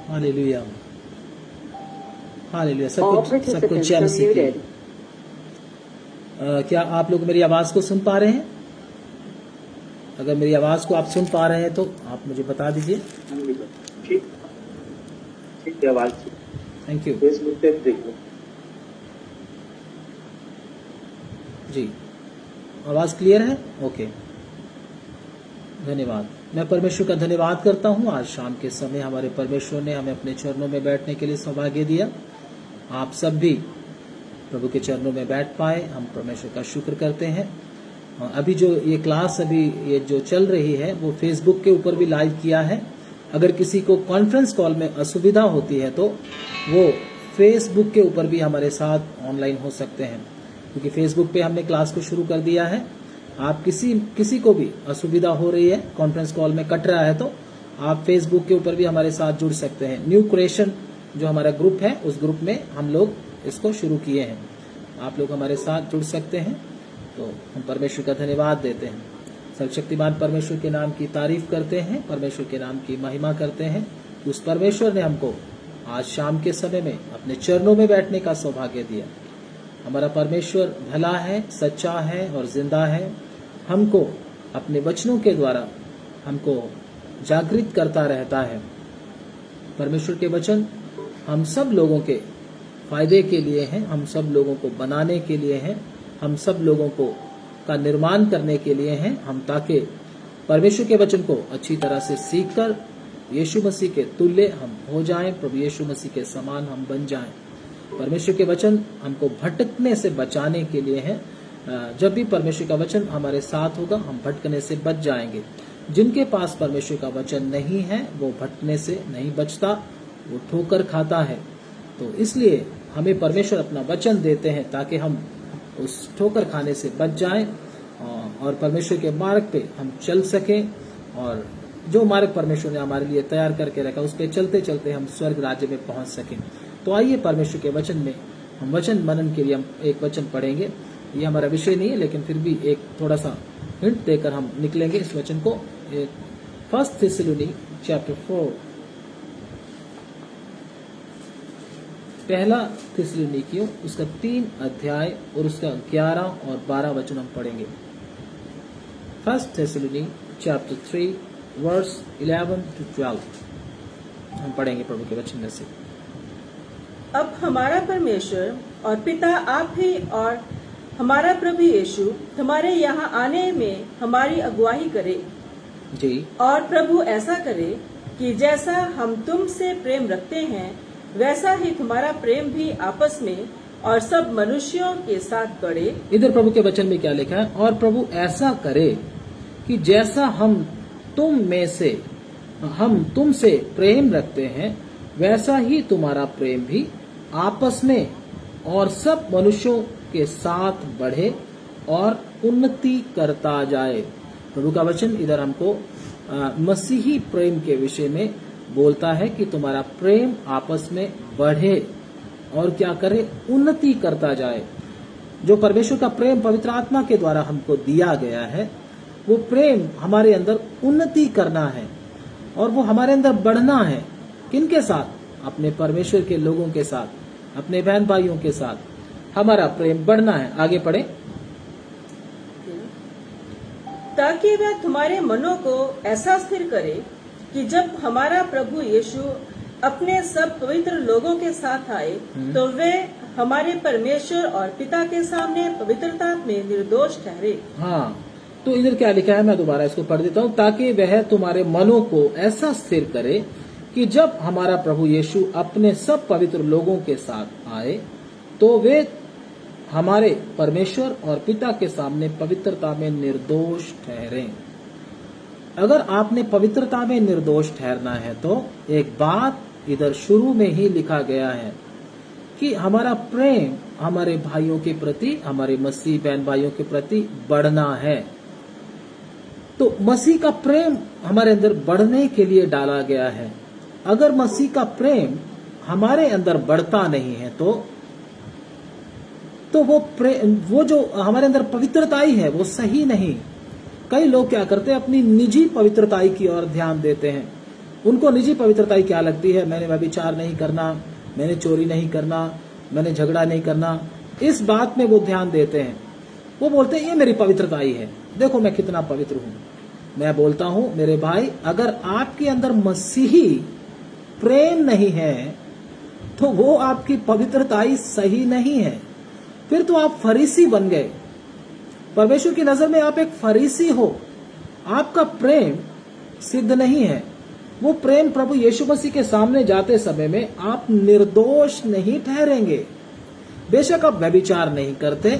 Hallelujah, hallelujah. All सब कुछ participants जय are मसीह की। muted. क्या आप लोग मेरी आवाज को सुन पा रहे हैं? अगर मेरी आवाज को आप सुन पा रहे हैं तो आप मुझे बता दीजिए। ठीक ठीक है, आवाज थैंक यू फेसबुक पे देखो जी। आवाज क्लियर है? ओके, धन्यवाद। मैं परमेश्वर का धन्यवाद करता हूँ। आज शाम के समय हमारे परमेश्वर ने हमें अपने चरणों में बैठने के लिए सौभाग्य दिया। आप सब भी प्रभु के चरणों में बैठ पाए, हम परमेश्वर का शुक्र करते हैं। अभी जो ये क्लास अभी ये जो चल रही है वो फेसबुक के ऊपर भी लाइव किया है। अगर किसी को कॉन्फ्रेंस कॉल में असुविधा होती है तो वो फेसबुक के ऊपर भी हमारे साथ ऑनलाइन हो सकते हैं, क्योंकि फेसबुक पे हमने क्लास को शुरू कर दिया है। आप किसी को भी असुविधा हो रही है, कॉन्फ्रेंस कॉल में कट रहा है, तो आप फेसबुक के ऊपर भी हमारे साथ जुड़ सकते हैं। न्यू क्रिएशन जो हमारा ग्रुप है, उस ग्रुप में हम लोग इसको शुरू किए हैं। आप लोग हमारे साथ जुड़ सकते हैं। तो हम परमेश्वर का धन्यवाद देते हैं, सर्वशक्तिमान परमेश्वर के नाम की तारीफ करते हैं, परमेश्वर के नाम की महिमा करते हैं। उस परमेश्वर ने हमको आज शाम के समय में अपने चरणों में बैठने का सौभाग्य दिया। हमारा परमेश्वर भला है, सच्चा है और जिंदा है। हमको अपने वचनों के द्वारा हमको जागृत करता रहता है। परमेश्वर के वचन हम सब लोगों के फायदे के लिए हैं, हम सब लोगों को बनाने के लिए हैं, हम सब लोगों को का निर्माण करने के लिए हैं। हम ताकि परमेश्वर के वचन को अच्छी तरह से सीखकर यीशु मसीह के तुल्य हम हो जाएं, प्रभु यीशु मसीह के समान हम बन जाएं। परमेश्वर के वचन हमको भटकने से बचाने के लिए है। जब भी परमेश्वर का वचन हमारे साथ होगा, हम भटकने से बच जाएंगे। जिनके पास परमेश्वर का वचन नहीं है वो भटकने से नहीं बचता, वो ठोकर खाता है। तो इसलिए हमें परमेश्वर अपना वचन देते हैं ताकि हम उस ठोकर खाने से बच जाएं और परमेश्वर के मार्ग पे हम चल सकें, और जो मार्ग परमेश्वर ने हमारे लिए तैयार करके रखा उस पे चलते चलते हम स्वर्ग राज्य में पहुंच सकें। तो आइए परमेश्वर के वचन में हम वचन मनन के लिए हम एक वचन पढ़ेंगे। ये हमारा विषय नहीं है, लेकिन फिर भी एक थोड़ा सा हिंट देकर हम निकलेंगे इस वचन को। 1 थिस्सलुनी चैप्टर 4, पहला थिस्सलुनीकियों उसका 3 अध्याय और उसका 11 और 12 वचन हम पढ़ेंगे। 1 थिस्सलुनी चैप्टर 3 वर्स 11 to 12 हम पढ़ेंगे प्रभु के वचन में से। अब हमारा परमेश्वर और पिता आप ही और हमारा प्रभु यीशु तुम्हारे यहाँ आने में हमारी अगुवाई करे जी। और प्रभु ऐसा करे कि जैसा हम तुमसे प्रेम रखते हैं वैसा ही तुम्हारा प्रेम भी आपस में और सब मनुष्यों के साथ बढ़े। इधर प्रभु के वचन में क्या लिखा है? और प्रभु ऐसा करे कि जैसा हम तुमसे प्रेम रखते हैं वैसा ही तुम्हारा प्रेम भी आपस में और सब मनुष्यों के साथ बढ़े और उन्नति करता जाए। प्रभु का वचन इधर हमको मसीही प्रेम के विषय में बोलता है कि तुम्हारा प्रेम आपस में बढ़े और क्या करे? उन्नति करता जाए। जो परमेश्वर का प्रेम पवित्र आत्मा के द्वारा हमको दिया गया है, वो प्रेम हमारे अंदर उन्नति करना है और वो हमारे अंदर बढ़ना है। किनके साथ? अपने परमेश्वर के लोगों के साथ, अपने बहन भाइयों के साथ हमारा प्रेम बढ़ना है। आगे पढ़े। ताकि वह तुम्हारे मनों को ऐसा स्थिर करे कि जब हमारा प्रभु यीशु अपने सब पवित्र लोगों के साथ आए तो वे हमारे परमेश्वर और पिता के सामने पवित्रता में निर्दोष ठहरे। हाँ, तो इधर क्या लिखा है, मैं दोबारा इसको पढ़ देता हूँ। ताकि वह तुम्हारे मनों को ऐसा स्थिर करे कि जब हमारा प्रभु यीशु अपने सब पवित्र लोगों के साथ आए तो वे हमारे परमेश्वर और पिता के सामने पवित्रता में निर्दोष ठहरे। अगर आपने पवित्रता में निर्दोष ठहरना है तो एक बात इधर शुरू में ही लिखा गया है कि हमारा प्रेम हमारे भाइयों के प्रति, हमारे मसीह बहन भाइयों के प्रति बढ़ना है। तो मसीह का प्रेम हमारे अंदर बढ़ने के लिए डाला गया है। अगर मसीह का प्रेम हमारे अंदर बढ़ता नहीं है तो वो जो हमारे अंदर पवित्रताई है वो सही नहीं। कई लोग क्या करते हैं, अपनी निजी पवित्रताई की ओर ध्यान देते हैं। उनको निजी पवित्रता क्या लगती है, मैंने व्यभिचार नहीं करना, मैंने चोरी नहीं करना, मैंने झगड़ा नहीं करना, इस बात में वो ध्यान देते हैं। वो बोलते हैं ये मेरी पवित्रता ही है, देखो मैं कितना पवित्र हूं। मैं बोलता हूं मेरे भाई, अगर आपके अंदर मसीही प्रेम नहीं है तो वो आपकी पवित्रता ही सही नहीं है, फिर तो आप फरीसी बन गए। परमेश्वर की नजर में आप एक फरीसी हो, आपका प्रेम सिद्ध नहीं है। वो प्रेम प्रभु यीशु मसीह के सामने जाते समय में आप निर्दोष नहीं ठहरेंगे। बेशक आप व्यभिचार नहीं करते,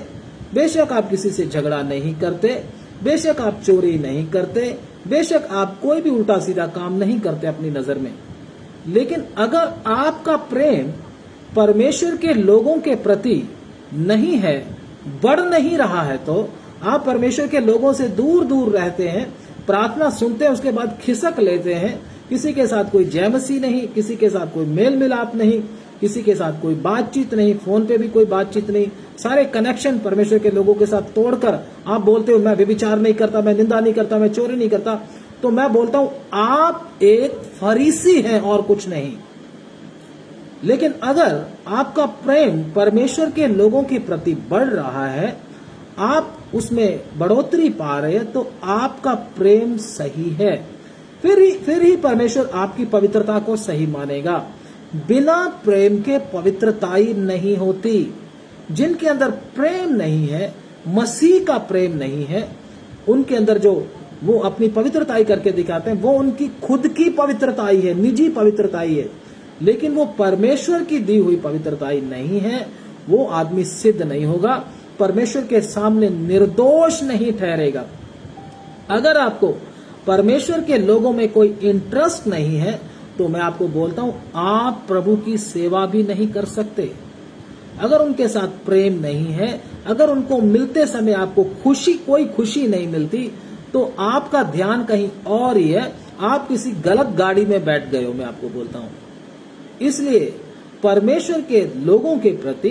बेशक आप किसी से झगड़ा नहीं करते, बेशक आप चोरी नहीं करते, बेशक आप कोई भी उल्टा सीधा काम नहीं करते अपनी नजर में, लेकिन अगर आपका प्रेम परमेश्वर के लोगों के प्रति नहीं है, बढ़ नहीं रहा है, तो आप परमेश्वर के लोगों से दूर दूर रहते हैं, प्रार्थना सुनते हैं, उसके बाद खिसक लेते हैं, किसी के साथ कोई जयमसी नहीं, किसी के साथ कोई मेल मिलाप नहीं, किसी के साथ कोई बातचीत नहीं, फोन पे भी कोई बातचीत नहीं, सारे कनेक्शन परमेश्वर के लोगों के साथ तोड़कर आप बोलते हो मैं व्यभिचार नहीं करता, मैं निंदा नहीं करता, मैं चोरी नहीं करता, तो मैं बोलता हूं आप एक फरीसी हैं और कुछ नहीं। लेकिन अगर आपका प्रेम परमेश्वर के लोगों के प्रति बढ़ रहा है, आप उसमें बढ़ोतरी पा रहे हैं, तो आपका प्रेम सही है, फिर ही परमेश्वर आपकी पवित्रता को सही मानेगा। बिना प्रेम के पवित्रताई नहीं होती। जिनके अंदर प्रेम नहीं है, मसीह का प्रेम नहीं है, उनके अंदर जो वो अपनी पवित्रताई करके दिखाते हैं वो उनकी खुद की पवित्रताई है, निजी पवित्रताई है, लेकिन वो परमेश्वर की दी हुई पवित्रताई नहीं है। वो आदमी सिद्ध नहीं होगा, परमेश्वर के सामने निर्दोष नहीं ठहरेगा। अगर आपको परमेश्वर के लोगों में कोई इंटरेस्ट नहीं है, तो मैं आपको बोलता हूं आप प्रभु की सेवा भी नहीं कर सकते। अगर उनके साथ प्रेम नहीं है, अगर उनको मिलते समय आपको कोई खुशी नहीं मिलती, तो आपका ध्यान कहीं और ही है, आप किसी गलत गाड़ी में बैठ गए हो, मैं आपको बोलता हूं। इसलिए परमेश्वर के लोगों के प्रति,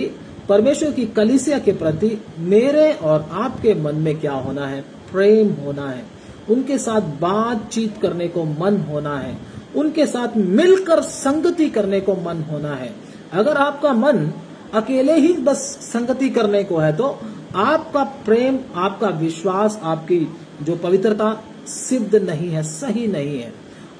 परमेश्वर की कलीसिया के प्रति मेरे और आपके मन में क्या होना है? प्रेम होना है। उनके साथ बातचीत करने को मन होना है, उनके साथ मिलकर संगति करने को मन होना है। अगर आपका मन अकेले ही बस संगति करने को है, तो आपका प्रेम, आपका विश्वास, आपकी जो पवित्रता सिद्ध नहीं है, सही नहीं है।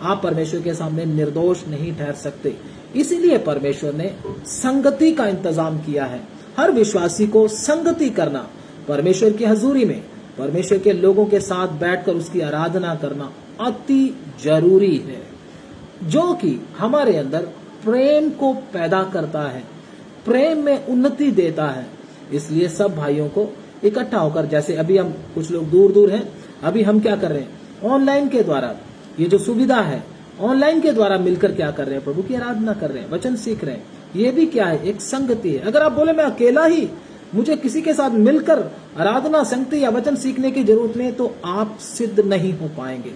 आप परमेश्वर के सामने निर्दोष नहीं ठहर सकते। इसीलिए परमेश्वर ने संगति का इंतजाम किया है। हर विश्वासी को संगति करना, परमेश्वर की हजूरी में परमेश्वर के लोगों के साथ बैठकर उसकी आराधना करना अति जरूरी है, जो कि हमारे अंदर प्रेम को पैदा करता है, प्रेम में उन्नति देता है। इसलिए सब भाइयों को इकट्ठा होकर, जैसे अभी हम कुछ लोग दूर दूर हैं, अभी हम क्या कर रहे हैं? ऑनलाइन के द्वारा, ये जो सुविधा है, ऑनलाइन के द्वारा मिलकर क्या कर रहे हैं? प्रभु की आराधना कर रहे हैं, वचन सीख रहे हैं। ये भी क्या है? एक संगति है। अगर आप बोले मैं अकेला ही, मुझे किसी के साथ मिलकर आराधना, संगति या वचन सीखने की जरूरत नहीं, तो आप सिद्ध नहीं हो पाएंगे।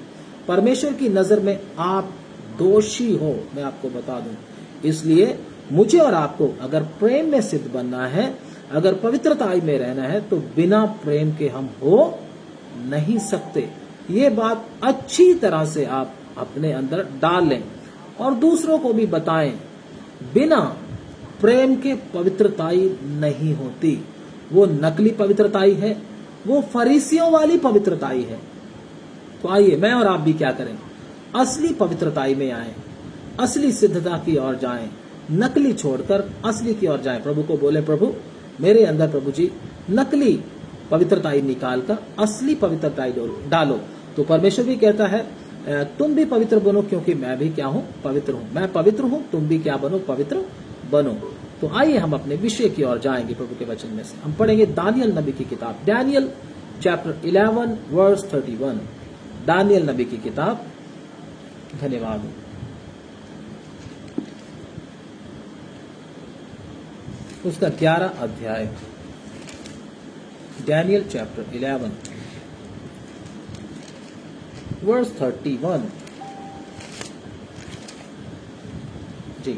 परमेश्वर की नजर में आप दोषी हो, मैं आपको बता दूं। इसलिए मुझे और आपको अगर प्रेम में सिद्ध बनना है, अगर पवित्रता में रहना है, तो बिना प्रेम के हम हो नहीं सकते। ये बात अच्छी तरह से आप अपने अंदर डाल लें और दूसरों को भी बताएं। बिना प्रेम के पवित्रताई नहीं होती। वो नकली पवित्रताई है, वो फरीसियों वाली पवित्रताई है। तो आइए मैं और आप भी क्या करें? असली पवित्रताई में आए, असली सिद्धता की ओर जाएं, नकली छोड़कर असली की ओर जाएं। प्रभु को बोले, प्रभु मेरे अंदर प्रभु जी नकली पवित्रताई निकालकर असली पवित्रताई डालो। तो परमेश्वर भी कहता है तुम भी पवित्र बनो, क्योंकि मैं भी क्या हूँ? पवित्र हूँ। मैं पवित्र हूँ, तुम भी क्या बनो? पवित्र बनो। तो आइए हम अपने विषय की ओर जाएंगे। प्रभु के वचन में से हम पढ़ेंगे दानियल नबी की किताब, डैनियल चैप्टर 11 वर्स 31। दानियल नबी की किताब, धन्यवाद। उसका 11 अध्याय, डैनियल चैप्टर 11 वर्स 31। जी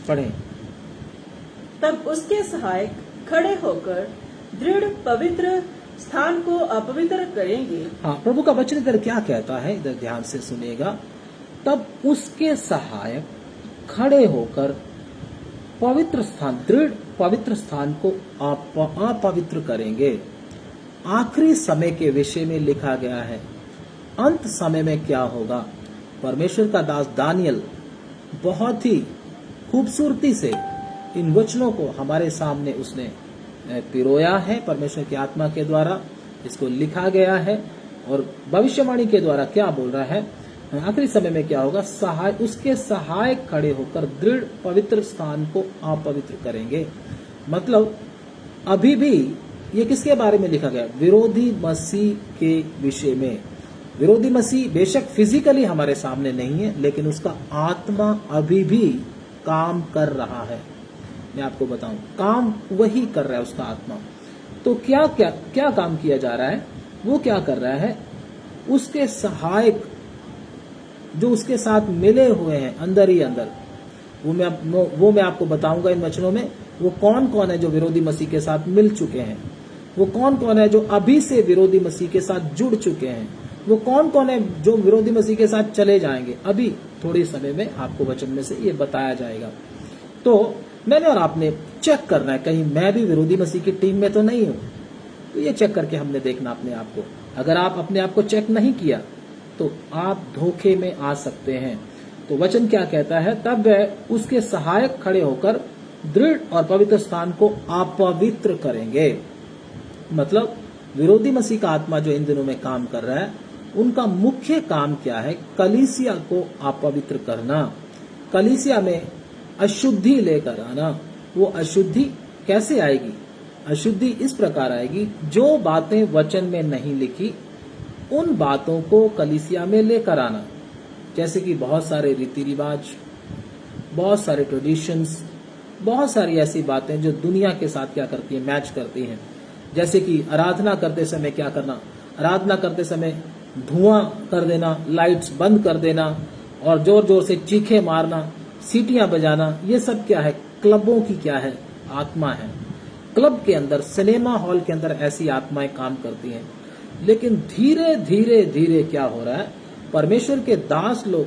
पढ़ें। तब उसके सहायक खड़े होकर दृढ़ पवित्र स्थान को अपवित्र करेंगे। हाँ, प्रभु का वचन इधर क्या कहता है, इधर ध्यान से सुनिएगा। तब उसके सहायक खड़े होकर पवित्र स्थान, दृढ़ पवित्र स्थान को अपवित्र करेंगे। आखिरी समय के विषय में लिखा गया है। अंत समय में क्या होगा? परमेश्वर का दास दानियल बहुत ही खूबसूरती से इन वचनों को हमारे सामने उसने पिरोया है। परमेश्वर की आत्मा के द्वारा इसको लिखा गया है और भविष्यवाणी के द्वारा क्या बोल रहा है, आखिरी समय में क्या होगा? उसके सहायक खड़े होकर दृढ़ पवित्र स्थान को अपवित्र करेंगे। मतलब अभी भी ये किसके बारे में लिखा गया? विरोधी मसीह के विषय में। विरोधी मसीह बेशक फिजिकली हमारे सामने नहीं है, लेकिन उसका आत्मा अभी भी काम कर रहा है। मैं आपको बताऊं, काम वही कर रहा है उसका आत्मा। तो क्या काम किया जा रहा है? वो क्या कर रहा है? उसके सहायक जो उसके साथ मिले हुए हैं अंदर ही अंदर, वो मैं आपको बताऊंगा इन वचनों में। वो कौन कौन है जो विरोधी मसीह के साथ मिल चुके हैं? वो कौन कौन है जो अभी से विरोधी मसीह के साथ जुड़ चुके हैं? वो कौन कौन है जो विरोधी मसीह के साथ चले जाएंगे? अभी थोड़े समय में आपको वचन में से ये बताया जाएगा। तो मैंने और आपने चेक करना है, कहीं मैं भी विरोधी मसीह की टीम में तो नहीं हूं। तो ये चेक करके हमने देखना अपने आप को। अगर आप अपने आप को चेक नहीं किया तो आप धोखे में आ सकते हैं। तो वचन क्या कहता है? तब वह उसके सहायक खड़े होकर दृढ़ और पवित्र स्थान को अपवित्र करेंगे। मतलब विरोधी मसीह का आत्मा जो इन दिनों में काम कर रहा है, उनका मुख्य काम क्या है? कलीसिया को अपवित्र करना, कलीसिया में अशुद्धि लेकर आना। वो अशुद्धि कैसे आएगी? अशुद्धि इस प्रकार आएगी, जो बातें वचन में नहीं लिखी उन बातों को कलीसिया में लेकर आना। जैसे कि बहुत सारे रीति रिवाज, बहुत सारे ट्रेडिशंस, बहुत सारी ऐसी बातें जो दुनिया के साथ क्या करती है, मैच करती हैं। जैसे कि आराधना करते समय क्या करना? आराधना करते समय धुआं कर देना, लाइट्स बंद कर देना और जोर जोर से चीखे मारना, सीटियां बजाना, ये सब क्या है? क्लबों की क्या है? आत्मा है। क्लब के अंदर, सिनेमा हॉल के अंदर ऐसी आत्माएं काम करती हैं। लेकिन धीरे धीरे धीरे क्या हो रहा है? परमेश्वर के दास लोग,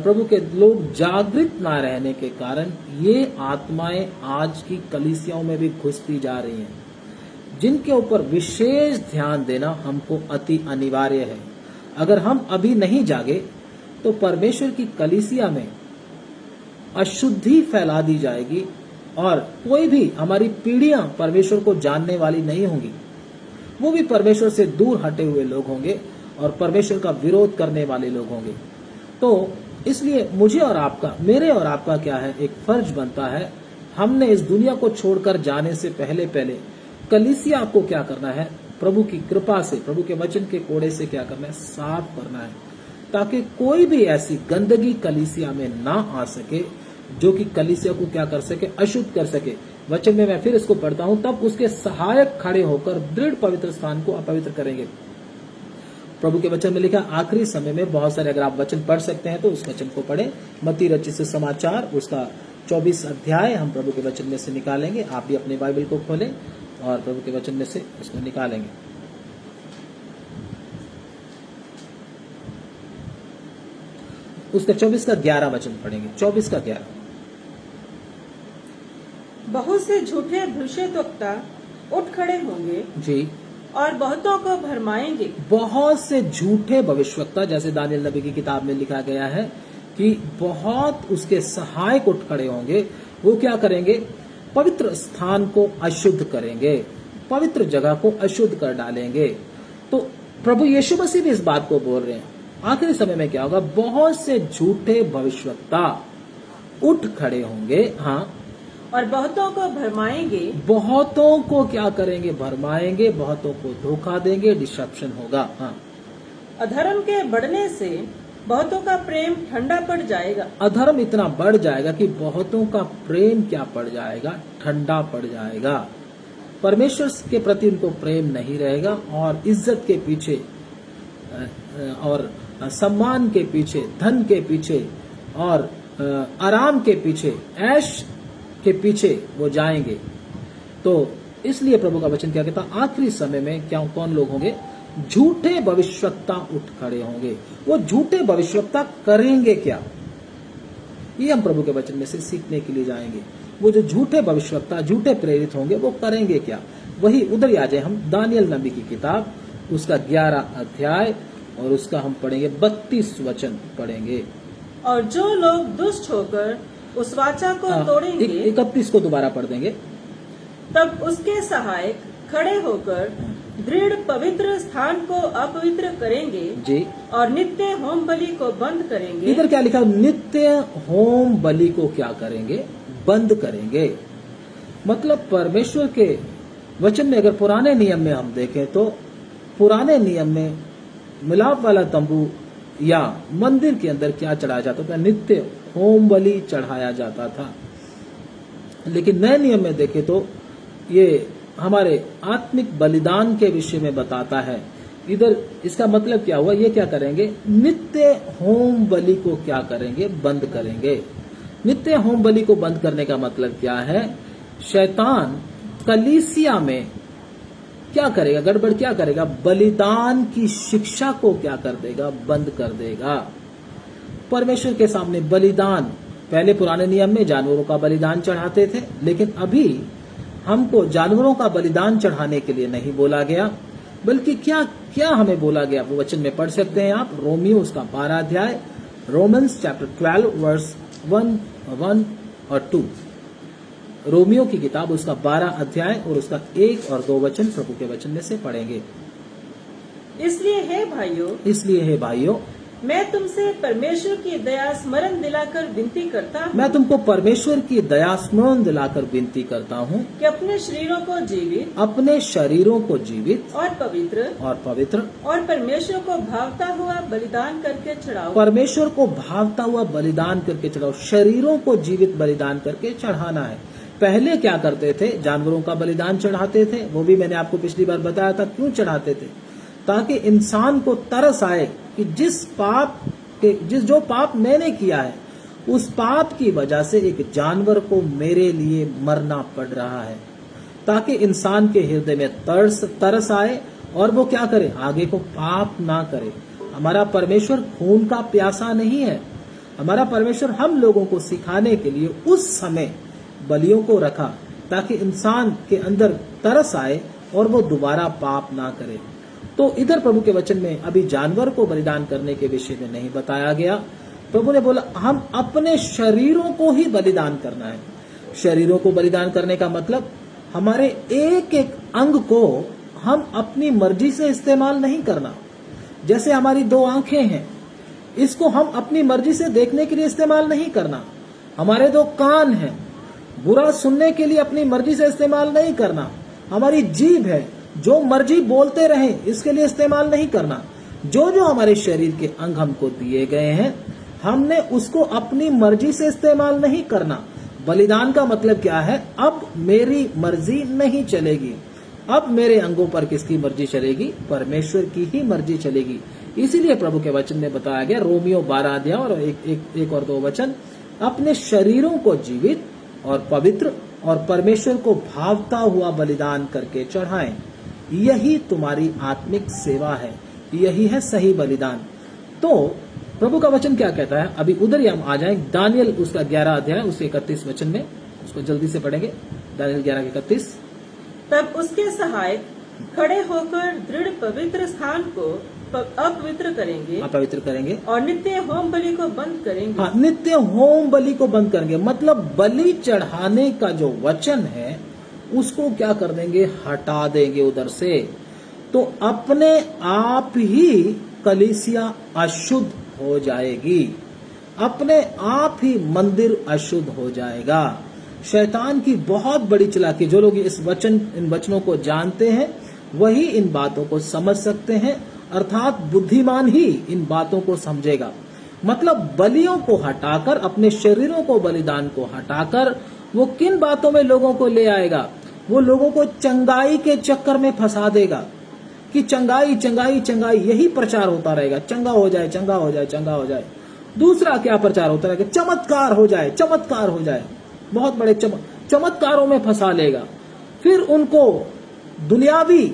प्रभु के लोग जागृत ना रहने के कारण ये आत्माएं आज की कलीसियाओं में भी घुसती जा रही हैं, जिनके ऊपर विशेष ध्यान देना हमको अति अनिवार्य है। अगर हम अभी नहीं जागे तो परमेश्वर की कलीसिया में अशुद्धि फैला दी जाएगी और कोई भी, हमारी पीढ़ियां परमेश्वर को जानने वाली नहीं होंगी। वो भी परमेश्वर से दूर हटे हुए लोग होंगे और परमेश्वर का विरोध करने वाले लोग होंगे। तो इसलिए मुझे और आपका, मेरे और आपका क्या है? एक फर्ज बनता है, हमने इस दुनिया को छोड़कर जाने से पहले कलीसिया को क्या करना है? प्रभु की कृपा से, प्रभु के वचन के कोड़े से क्या करना है? साफ करना है, ताकि कोई भी ऐसी गंदगी कलीसिया में ना आ सके जो कि कलीसिया को क्या कर सके? अशुद्ध कर सके। वचन में मैं फिर इसको पढ़ता हूं, तब उसके सहायक खड़े होकर दृढ़ पवित्र स्थान को अपवित्र करेंगे। प्रभु के वचन में लिखा, आखिरी समय में बहुत सारे, अगर आप वचन पढ़ सकते हैं तो उस वचन को पढ़ें। मत्ती रचित सुसमाचार उसका 24 अध्याय हम प्रभु के वचन में से निकालेंगे। आप भी अपने बाइबल को खोलें और प्रभु के वचन में से उसको निकालेंगे। उसका 24 का 11 वचन पढ़ेंगे। 24 का 11। बहुत से झूठे भविष्यद्वक्ता उठ खड़े होंगे जी, और बहुतों को भरमाएंगे। बहुत से झूठे भविष्यवक्ता, जैसे दानियल नबी की किताब में लिखा गया है कि बहुत उसके सहायक उठ खड़े होंगे। वो क्या करेंगे? पवित्र स्थान को अशुद्ध करेंगे, पवित्र जगह को अशुद्ध कर डालेंगे। तो प्रभु यीशु मसीह भी इस बात को बोल रहे हैं। आखिरी समय में क्या होगा? बहुत से झूठे भविष्यवक्ता उठ खड़े होंगे, हाँ, और बहुतों को भरमाएंगे। बहुतों को क्या करेंगे? भरमाएंगे, बहुतों को धोखा देंगे, डिस्ट्रप्शन होगा। हाँ, अधर्म के बढ़ने से बहुतों का प्रेम ठंडा पड़ जाएगा। अधर्म इतना बढ़ जाएगा कि बहुतों का प्रेम क्या पड़ जाएगा? ठंडा पड़ जाएगा। परमेश्वर के प्रति उनको प्रेम नहीं रहेगा और इज्जत के पीछे और सम्मान के पीछे, धन के पीछे और आराम के पीछे, ऐश के पीछे वो जाएंगे। तो इसलिए प्रभु का वचन क्या कहता है, आखिरी समय में क्या कौन लोग होंगे, झूठे भविष्यवक्ता उठ खड़े होंगे। वो झूठे भविष्यवक्ता करेंगे क्या, ये हम प्रभु के वचन में से सीखने के लिए जाएंगे। वो जो झूठे भविष्यवक्ता, झूठे प्रेरित होंगे, वो करेंगे क्या, वही उधर ही आ जाए। हम दानियल नबी की किताब उसका 11 अध्याय और उसका हम पढ़ेंगे 32 वचन पढ़ेंगे। और जो लोग दुष्ट होकर उस वाचा को तोड़ेंगे, 31 को दोबारा पढ़ देंगे। तब उसके सहायक खड़े होकर दृढ़ पवित्र स्थान को अपवित्र करेंगे जी, और नित्य होम बलि को बंद करेंगे। इधर क्या लिखा, नित्य होम बलि को क्या करेंगे, बंद करेंगे। मतलब परमेश्वर के वचन में अगर पुराने नियम में हम देखें तो पुराने नियम में मिलाप वाला तंबू या मंदिर के अंदर क्या चढ़ाया जाता था, नित्य होम बलि चढ़ाया जाता था। लेकिन नए नियम में देखें तो ये हमारे आत्मिक बलिदान के विषय में बताता है। इधर इसका मतलब क्या हुआ, ये क्या करेंगे, नित्य होम बलि को क्या करेंगे, बंद करेंगे। नित्य होम बलि को बंद करने का मतलब क्या है, शैतान कलीसिया में क्या करेगा, गड़बड़ क्या करेगा, बलिदान की शिक्षा को क्या कर देगा, बंद कर देगा। परमेश्वर के सामने बलिदान, पहले पुराने नियम में जानवरों का बलिदान चढ़ाते थे, लेकिन अभी हमको जानवरों का बलिदान चढ़ाने के लिए नहीं बोला गया, बल्कि क्या क्या हमें बोला गया, वो वचन में पढ़ सकते हैं आप, रोमियो उसका 12 अध्याय, रोमन्स चैप्टर 12 वर्स 1 और 2। रोमियो की किताब उसका 12 अध्याय और उसका 1 और 2 वचन प्रभु के वचन में से पढ़ेंगे। इसलिए हे भाइयों, मैं तुमसे परमेश्वर की दया स्मरण दिलाकर विनती करता हूँ, मैं तुमको परमेश्वर की दया स्मरण दिलाकर विनती करता हूँ कि अपने शरीरों को जीवित और पवित्र और परमेश्वर को भावता हुआ बलिदान करके चढ़ाओ। परमेश्वर को भावता हुआ बलिदान करके चढ़ाओ। शरीरों को जीवित बलिदान करके चढ़ाना है। पहले क्या करते थे, जानवरों का बलिदान चढ़ाते थे, वो भी मैंने आपको पिछली बार बताया था क्यों चढ़ाते थे, ताकि इंसान को तरस आए कि जो पाप मैंने किया है, उस पाप की वजह से एक जानवर को मेरे लिए मरना पड़ रहा है, ताकि इंसान के हृदय में तरस आए और वो क्या करे, आगे को पाप ना करे। हमारा परमेश्वर खून का प्यासा नहीं है। हमारा परमेश्वर हम लोगों को सिखाने के लिए उस समय बलियों को रखा, ताकि इंसान के अंदर तरस आए और वो दोबारा पाप ना करे। तो इधर प्रभु के वचन में अभी जानवर को बलिदान करने के विषय में नहीं बताया गया। प्रभु ने बोला हम अपने शरीरों को ही बलिदान करना है। शरीरों को बलिदान करने का मतलब हमारे एक एक अंग को हम अपनी मर्जी से इस्तेमाल नहीं करना। जैसे हमारी 2 आंखें हैं, इसको हम अपनी मर्जी से देखने के लिए इस्तेमाल नहीं करना। हमारे 2 कान हैं, बुरा सुनने के लिए अपनी मर्जी से इस्तेमाल नहीं करना। हमारी जीभ है, जो मर्जी बोलते रहे इसके लिए इस्तेमाल नहीं करना। जो जो हमारे शरीर के अंग हमको दिए गए हैं, हमने उसको अपनी मर्जी से इस्तेमाल नहीं करना। बलिदान का मतलब क्या है, अब मेरी मर्जी नहीं चलेगी। अब मेरे अंगों पर किसकी मर्जी चलेगी, परमेश्वर की ही मर्जी चलेगी। इसीलिए प्रभु के वचन में बताया गया, रोमियो 12 अध्याय और 1 और 2 वचन, अपने शरीरों को जीवित और पवित्र और परमेश्वर को भावता हुआ बलिदान करके चढ़ाएं। यही तुम्हारी आत्मिक सेवा है, यही है सही बलिदान। तो प्रभु का वचन क्या कहता है, अभी उधर ही हम आ जाएं, दानियल उसका 11 अध्याय उसके 31 वचन में, उसको जल्दी से पढ़ेंगे। दानियल 11 के 31। तब उसके सहायक खड़े होकर दृढ़ पवित्र स्थान को अपवित्र करेंगे और नित्य होम बलि को बंद करेंगे। हाँ, नित्य होम बलि को बंद करेंगे, मतलब बलि चढ़ाने का जो वचन है उसको क्या कर देंगे, हटा देंगे उधर से। तो अपने आप ही कलीसिया अशुद्ध हो जाएगी, अपने आप ही मंदिर अशुद्ध हो जाएगा। शैतान की बहुत बड़ी चालाकी, जो लोग इन वचनों को जानते हैं वही इन बातों को समझ सकते हैं, अर्थात बुद्धिमान ही इन बातों को समझेगा। मतलब बलियों को हटाकर, अपने शरीरों को बलिदान को हटाकर वो किन बातों में लोगों को ले आएगा, वो लोगों को चंगाई के चक्कर में फंसा देगा कि चंगाई चंगाई चंगाई, यही प्रचार होता रहेगा, चंगा हो जाए चंगा हो जाए चंगा हो जाए। दूसरा क्या प्रचार होता रहेगा, चमत्कार हो जाए चमत्कार हो जाए, बहुत बड़े चमत्कारों में फंसा लेगा। फिर उनको दुनियावी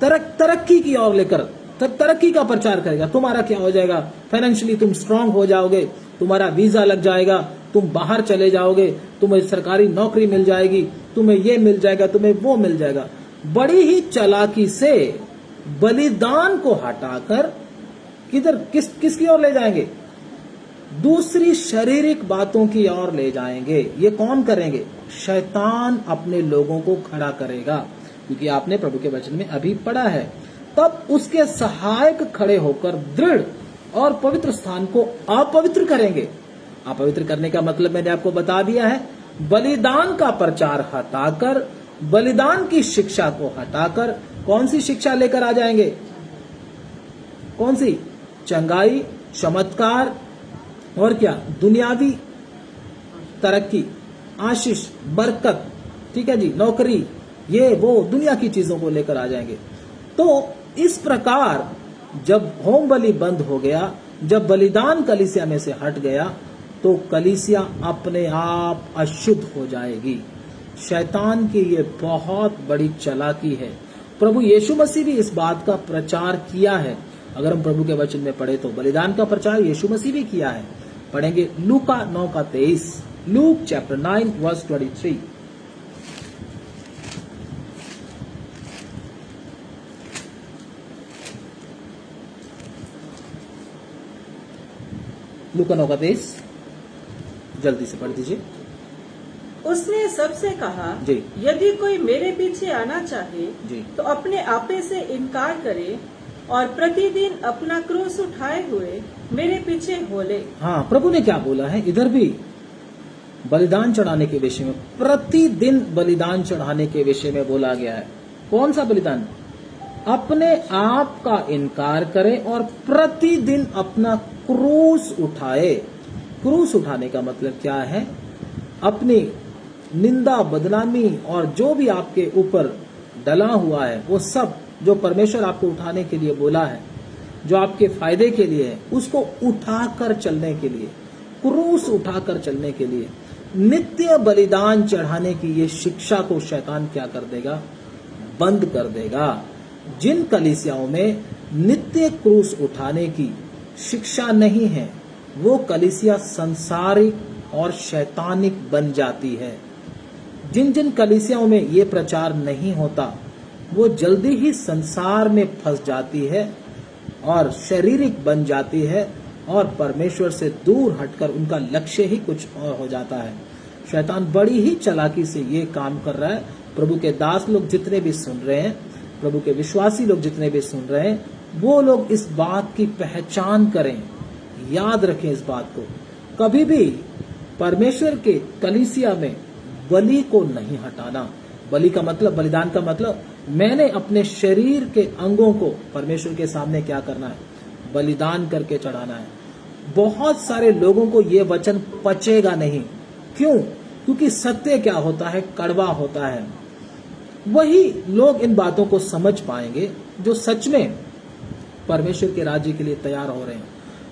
तरक्की की ओर लेकर तरक्की का प्रचार करेगा। तुम्हारा क्या हो जाएगा, फाइनेंशियली तुम स्ट्रांग हो जाओगे, तुम्हारा वीजा लग जाएगा, तुम बाहर चले जाओगे, तुम्हें सरकारी नौकरी मिल जाएगी, तुम्हें ये मिल जाएगा, तुम्हें वो मिल जाएगा। बड़ी ही चालाकी से बलिदान को हटाकर किसकी ओर ले जाएंगे? दूसरी शारीरिक बातों की ओर ले जाएंगे। ये कौन करेंगे? शैतान अपने लोगों को खड़ा करेगा, क्योंकि आपने प्रभु के वचन में अभी पढ़ा है। तब उसके सहायक खड़े होकर दृढ़ और पवित्र स्थान को अपवित्र करेंगे। अपवित्र करने का मतलब मैंने आपको बता दिया है। बलिदान का प्रचार हटाकर, बलिदान की शिक्षा को हटाकर कौन सी शिक्षा लेकर आ जाएंगे? कौन सी? चंगाई, चमत्कार और क्या? दुनियावी तरक्की, आशीष, बरकत, ठीक है जी, नौकरी, ये वो दुनिया की चीजों को लेकर आ जाएंगे। तो इस प्रकार जब होम बलि बंद हो गया, जब बलिदान कलीसिया में से हट गया, तो कलीसिया अपने आप अशुद्ध हो जाएगी। शैतान की ये बहुत बड़ी चालाकी है। प्रभु यीशु मसीह भी इस बात का प्रचार किया है। अगर हम प्रभु के वचन में पढ़े तो बलिदान का प्रचार यीशु मसीह भी किया है। पढ़ेंगे लूका 9:23, लूक चैप्टर 9 वर्स 23। लूका 9:23, जल्दी से पढ़ दीजिए। उसने सबसे कहा, जी। यदि कोई मेरे पीछे आना चाहे जी। तो अपने आपे से इनकार करे और प्रतिदिन अपना क्रूस उठाए हुए मेरे पीछे हो ले। हाँ, प्रभु ने क्या बोला है? इधर भी बलिदान चढ़ाने के विषय में, प्रतिदिन बलिदान चढ़ाने के विषय में बोला गया है। कौन सा बलिदान? अपने आप का इनकार करे और प्रतिदिन अपना क्रूस उठाए। क्रूस उठाने का मतलब क्या है? अपनी निंदा, बदनामी और जो भी आपके ऊपर डला हुआ है, वो सब जो परमेश्वर आपको उठाने के लिए बोला है, जो आपके फायदे के लिए है, उसको उठाकर चलने के लिए, क्रूस उठाकर चलने के लिए, नित्य बलिदान चढ़ाने की ये शिक्षा को शैतान क्या कर देगा? बंद कर देगा। जिन कलीसियाओं में नित्य क्रूस उठाने की शिक्षा नहीं है, वो कलीसिया संसारिक और शैतानिक बन जाती है। जिन जिन कलीसियाओं में ये प्रचार नहीं होता, वो जल्दी ही संसार में फंस जाती है और शारीरिक बन जाती है और परमेश्वर से दूर हटकर उनका लक्ष्य ही कुछ और हो जाता है। शैतान बड़ी ही चालाकी से ये काम कर रहा है। प्रभु के दास लोग जितने भी सुन रहे हैं, प्रभु के विश्वासी लोग जितने भी सुन रहे हैं, वो लोग इस बात की पहचान करें, याद रखें इस बात को। कभी भी परमेश्वर के कलीसिया में बलि को नहीं हटाना। बलि का मतलब, बलिदान का मतलब, मैंने अपने शरीर के अंगों को परमेश्वर के सामने क्या करना है? बलिदान करके चढ़ाना है। बहुत सारे लोगों को ये वचन पचेगा नहीं। क्यों? क्योंकि सत्य क्या होता है? कड़वा होता है। वही लोग इन बातों को समझ पाएंगे जो सच में परमेश्वर के राज्य के लिए तैयार हो रहे हैं,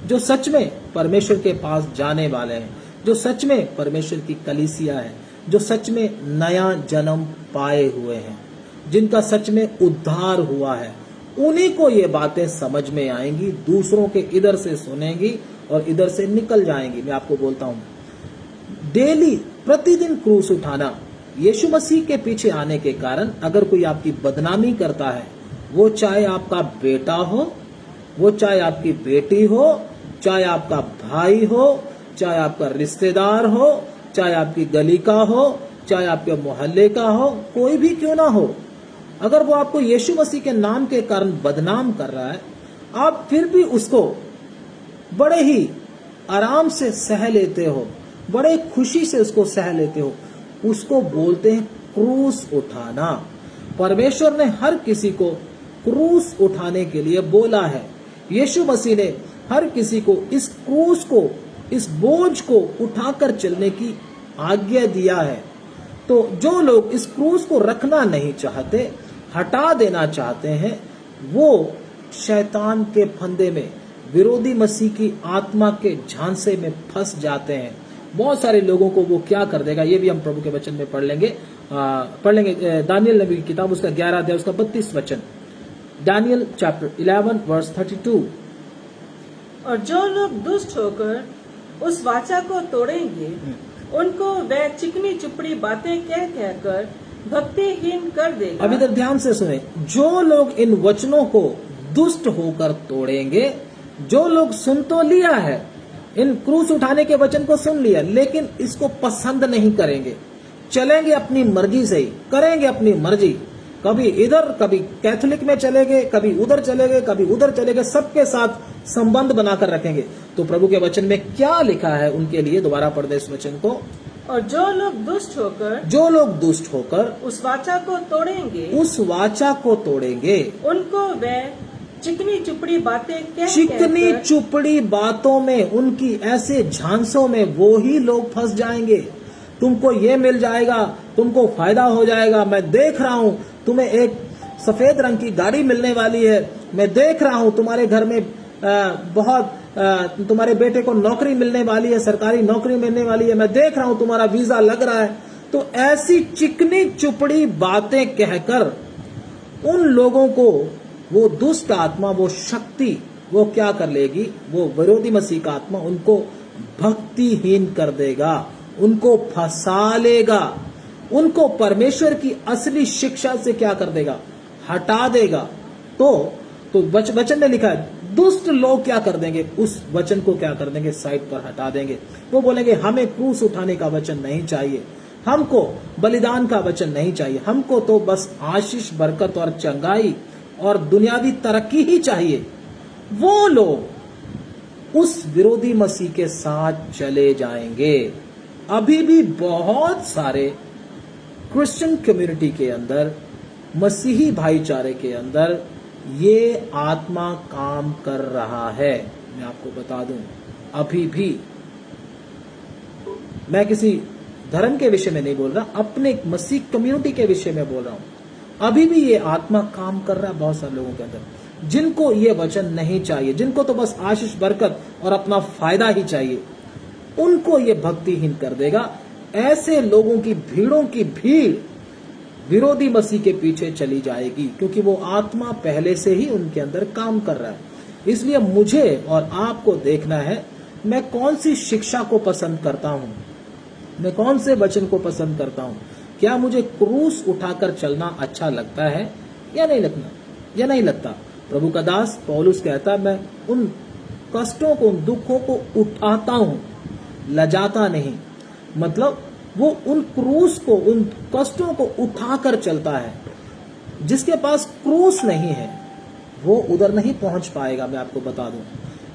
जो सच में परमेश्वर के पास जाने वाले हैं, जो सच में परमेश्वर की कलीसिया है, जो सच में नया जन्म पाए हुए हैं, जिनका सच में उद्धार हुआ है। उन्हीं को ये बातें समझ में आएंगी। दूसरों के इधर से सुनेंगी और इधर से निकल जाएंगी। मैं आपको बोलता हूं, डेली प्रतिदिन क्रूस उठाना, यीशु मसीह के पीछे आने के कारण अगर कोई आपकी बदनामी करता है, वो चाहे आपका बेटा हो, वो चाहे आपकी बेटी हो, चाहे आपका भाई हो, चाहे आपका रिश्तेदार हो, चाहे आपकी गली का हो, चाहे आपके मोहल्ले का हो, कोई भी क्यों ना हो, अगर वो आपको यीशु मसीह के नाम के कारण बदनाम कर रहा है, आप फिर भी उसको बड़े ही आराम से सह लेते हो, बड़े खुशी से उसको सह लेते हो। उसको बोलते हैं क्रूस उठाना। परमेश्वर ने हर किसी को क्रूस उठाने के लिए बोला है। यीशु मसीह ने हर किसी को इस क्रूस को, इस बोझ को उठाकर चलने की आज्ञा दिया है। तो जो लोग इस क्रूस को रखना नहीं चाहते, हटा देना चाहते हैं, वो शैतान के फंदे में, विरोधी मसीह की आत्मा के झांसे में फंस जाते हैं। बहुत सारे लोगों को वो क्या कर देगा, ये भी हम प्रभु के वचन में पढ़ लेंगे। पढ़ लेंगे दानियल नबी की किताब, उसका 11 अध्याय, उसका 32 वचन। Daniel chapter 11 verse 32। और जो लोग दुष्ट होकर उस वाचा को तोड़ेंगे, उनको वह चिकनी चुपड़ी बातें कह कहकर भक्तिहीन कर देगा। अब इधर ध्यान से सुने, जो लोग इन वचनों को दुष्ट होकर तोड़ेंगे, जो लोग सुन तो लिया है, इन क्रूस उठाने के वचन को सुन लिया, लेकिन इसको पसंद नहीं करेंगे, चलेंगे अपनी मर्जी से ही, करेंगे अपनी मर्जी, कभी इधर कभी कैथोलिक में चले गए, कभी उधर चले गए, कभी उधर चले गए, सबके साथ संबंध बनाकर रखेंगे। तो प्रभु के वचन में क्या लिखा है उनके लिए? दोबारा पढ़ दे इस वचन को। और जो लोग दुष्ट होकर उस वाचा को तोड़ेंगे, उस वाचा को तोड़ेंगे, उनको वह चिकनी चुपड़ी बातें कह चिकनी कहकर चुपड़ी बातों में, उनकी ऐसे झांसों में वो ही लोग फंस जाएंगे। तुमको ये मिल जाएगा, तुमको फायदा हो जाएगा, मैं देख रहा हूं तुम्हें एक सफेद रंग की गाड़ी मिलने वाली है, मैं देख रहा हूं तुम्हारे घर में तुम्हारे बेटे को नौकरी मिलने वाली है, सरकारी नौकरी मिलने वाली है, मैं देख रहा हूं तुम्हारा वीजा लग रहा है। तो ऐसी चिकनी चुपड़ी बातें कहकर उन लोगों को वो दुष्ट आत्मा, वो शक्ति, वो क्या कर लेगी? वो विरोधी मसीह का आत्मा उनको भक्तिहीन कर देगा, उनको फंसा लेगा, उनको परमेश्वर की असली शिक्षा से क्या कर देगा? हटा देगा। तो वचन में लिखा है, दुष्ट लोग क्या कर देंगे? उस वचन को क्या कर देंगे? साइड पर हटा देंगे। वो बोलेंगे हमें क्रूस उठाने का वचन नहीं चाहिए, हमको बलिदान का वचन नहीं चाहिए, हमको तो बस आशीष, बरकत और चंगाई और दुनियावी तरक्की ही चाहिए। वो लोग उस विरोधी मसीह के साथ चले जाएंगे। अभी भी बहुत सारे क्रिश्चियन कम्युनिटी के अंदर, मसीही भाईचारे के अंदर ये आत्मा काम कर रहा है। मैं आपको बता दूं, अभी भी, मैं किसी धर्म के विषय में नहीं बोल रहा, अपने मसीह कम्युनिटी के विषय में बोल रहा हूं। अभी भी ये आत्मा काम कर रहा है बहुत सारे लोगों के अंदर, जिनको ये वचन नहीं चाहिए, जिनको तो बस आशीष, बरकत और अपना फायदा ही चाहिए, उनको ये भक्तिहीन कर देगा। ऐसे लोगों की भीड़ों की भीड़ विरोधी मसीह के पीछे चली जाएगी, क्योंकि वो आत्मा पहले से ही उनके अंदर काम कर रहा है। इसलिए मुझे और आपको देखना है, मैं कौन सी शिक्षा को पसंद करता हूं, मैं कौन से वचन को पसंद करता हूं। क्या मुझे क्रूस उठाकर चलना अच्छा लगता है या नहीं लगता? प्रभु का दास पौलुस कहता है, मैं उन कष्टों को, उन दुखों को उठाता हूं, लजाता नहीं। मतलब वो उन क्रूस को, उन कष्टों को उठाकर चलता है। जिसके पास क्रूस नहीं है वो उधर नहीं पहुंच पाएगा। मैं आपको बता दूं,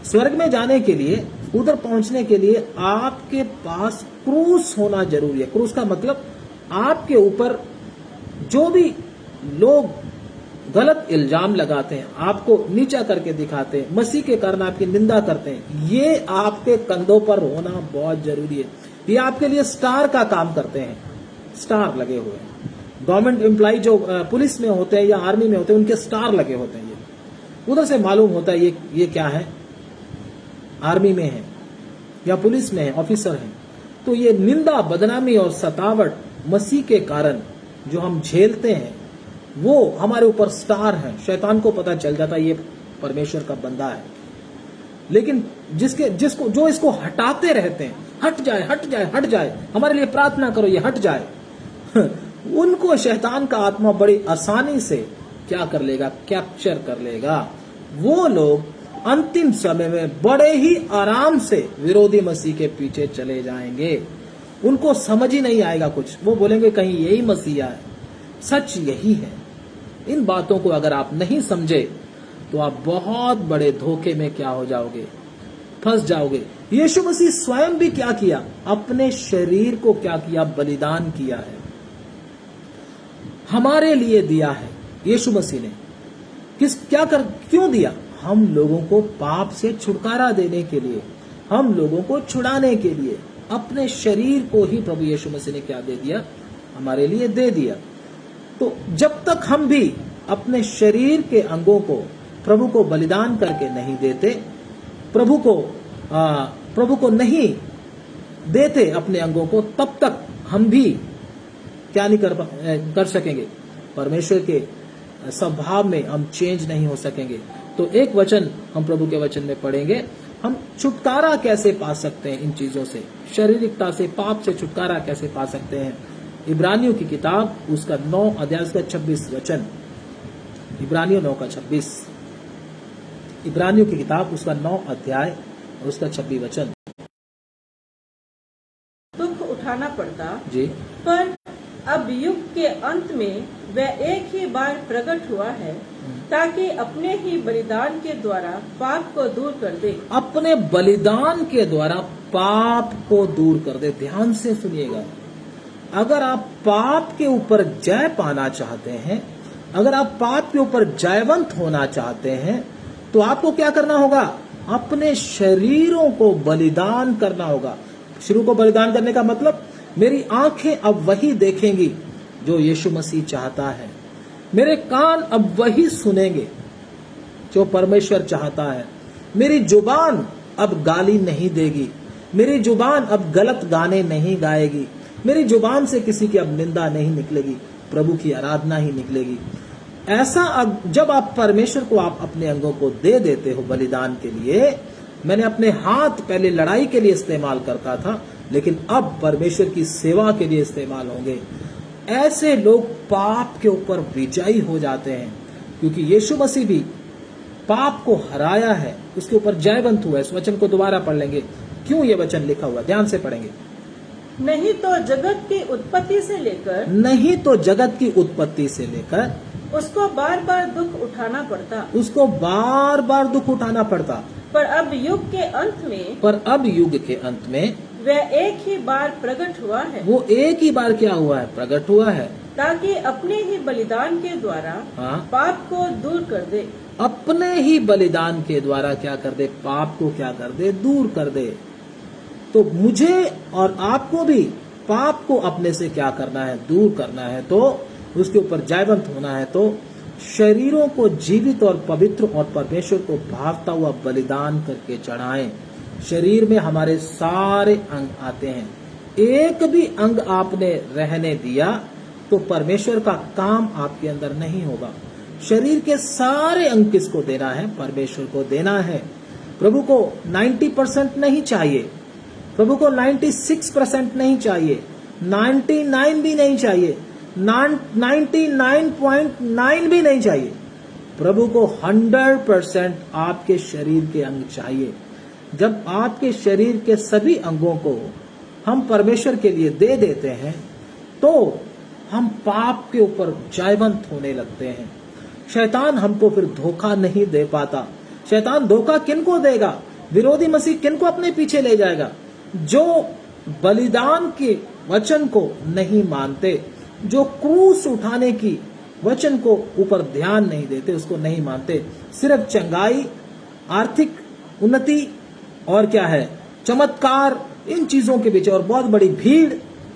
स्वर्ग में जाने के लिए, उधर पहुंचने के लिए आपके पास क्रूस होना जरूरी है। क्रूस का मतलब आपके ऊपर जो भी लोग गलत इल्जाम लगाते हैं, आपको नीचा करके दिखाते हैं, मसीह के कारण आपकी निंदा करते हैं, ये आपके कंधों पर होना बहुत जरूरी है। ये आपके लिए स्टार का काम करते हैं, स्टार लगे हुए हैं। गवर्नमेंट एम्प्लॉय जो पुलिस में होते हैं या आर्मी में होते हैं, उनके स्टार लगे होते हैं। ये उधर से मालूम होता है ये क्या है, आर्मी में है या पुलिस में है, ऑफिसर है। तो ये निंदा, बदनामी और सतावट मसीह के कारण जो हम झेलते हैं, वो हमारे ऊपर स्टार है। शैतान को पता चल जाता है ये परमेश्वर का बंदा है, लेकिन जो इसको हटाते रहते हैं, हट जाए, हट जाए, हट जाए, हमारे लिए प्रार्थना करो ये हट जाए, उनको शैतान का आत्मा बड़ी आसानी से क्या कर लेगा? कैप्चर कर लेगा। वो लोग अंतिम समय में बड़े ही आराम से विरोधी मसीह के पीछे चले जाएंगे। उनको समझ ही नहीं आएगा कुछ, वो बोलेंगे कहीं यही मसीहा है। सच यही है। इन बातों को अगर आप नहीं समझे तो आप बहुत बड़े धोखे में क्या हो जाओगे? फंस जाओगे। यीशु मसीह स्वयं भी क्या किया? अपने शरीर को क्या किया? बलिदान किया है, हमारे लिए दिया है। यीशु मसीह ने क्यों दिया? हम लोगों को पाप से छुटकारा देने के लिए, हम लोगों को छुड़ाने के लिए अपने शरीर को ही प्रभु यीशु मसीह ने क्या दे दिया? हमारे लिए दे दिया। तो जब तक हम भी अपने शरीर के अंगों को प्रभु को बलिदान करके नहीं देते, प्रभु को नहीं देते अपने अंगों को, तब तक हम भी क्या नहीं कर सकेंगे? परमेश्वर के स्वभाव में हम चेंज नहीं हो सकेंगे। तो एक वचन हम प्रभु के वचन में पढ़ेंगे, हम छुटकारा कैसे पा सकते हैं इन चीजों से, शारीरिकता से, पाप से छुटकारा कैसे पा सकते हैं। इब्रानियों की किताब उसका 9 अध्याय उसका 26 वचन, इब्रानियों 9 का 26, इब्रानियों की किताब उसका 9 अध्याय और उसका 26 वचन। दुख उठाना पड़ता जी, पर अब युग के अंत में वह एक ही बार प्रकट हुआ है ताकि अपने ही बलिदान के द्वारा पाप को दूर कर दे। अपने बलिदान के द्वारा पाप को दूर कर दे। ध्यान से सुनिएगा, अगर आप पाप के ऊपर जय पाना चाहते हैं, अगर आप पाप के ऊपर जयवंत होना चाहते हैं, तो आपको क्या करना होगा? अपने शरीरों को बलिदान करना होगा। शरीर को बलिदान करने का मतलब, मेरी आंखें अब वही देखेंगी जो यीशु मसीह चाहता है, मेरे कान अब वही सुनेंगे जो परमेश्वर चाहता है, मेरी जुबान अब गाली नहीं देगी, मेरी जुबान अब गलत गाने नहीं गाएगी, मेरी जुबान से किसी की अब निंदा नहीं निकलेगी, प्रभु की आराधना ही निकलेगी। ऐसा जब आप परमेश्वर को आप अपने अंगों को दे देते हो बलिदान के लिए, मैंने अपने हाथ पहले लड़ाई के लिए इस्तेमाल करता था, लेकिन अब परमेश्वर की सेवा के लिए इस्तेमाल होंगे। ऐसे लोग पाप के ऊपर विजयी हो जाते हैं, क्योंकि यीशु मसीह भी पाप को हराया है, उसके ऊपर जयवंत हुआ है। इस वचन को दोबारा पढ़ लेंगे, क्यों ये वचन लिखा हुआ, ध्यान से पढ़ेंगे। नहीं तो जगत की उत्पत्ति से लेकर, नहीं तो जगत की उत्पत्ति से लेकर उसको बार बार दुख उठाना पड़ता, उसको बार बार दुख उठाना पड़ता, पर अब युग के अंत में, पर अब युग के अंत में वह एक ही बार प्रकट हुआ है, वो एक ही बार क्या हुआ है? प्रकट हुआ है, ताकि अपने ही बलिदान के द्वारा हाँ, पाप को दूर कर दे। अपने ही बलिदान के द्वारा क्या कर दे? पाप को क्या कर दे? दूर कर दे। तो मुझे और आपको भी पाप को अपने से क्या करना है? दूर करना है। तो उसके ऊपर जयवंत होना है, तो शरीरों को जीवित और पवित्र और परमेश्वर को भावता हुआ बलिदान करके चढ़ाएं। शरीर में हमारे सारे अंग आते हैं, एक भी अंग आपने रहने दिया तो परमेश्वर का काम आपके अंदर नहीं होगा। शरीर के सारे अंग किसको देना है? परमेश्वर को देना है। प्रभु को 90% नहीं चाहिए, प्रभु को 96% नहीं चाहिए, 99 भी नहीं चाहिए, 99.9 भी नहीं चाहिए। प्रभु को 100% आपके शरीर के अंग चाहिए। जब आपके शरीर के सभी अंगों को हम परमेश्वर के लिए दे देते हैं, तो हम पाप के ऊपर जयवंत होने लगते हैं। शैतान हमको फिर धोखा नहीं दे पाता। शैतान धोखा किनको देगा? विरोधी मसीह किनको अपने पीछे ले जाएगा? जो बलिदान के वचन को नहीं मानते, जो क्रूस उठाने की वचन को ऊपर ध्यान नहीं देते, उसको नहीं मानते, सिर्फ चंगाई, आर्थिक उन्नति और क्या है, चमत्कार, इन चीजों के पीछे, और बहुत बड़ी भीड़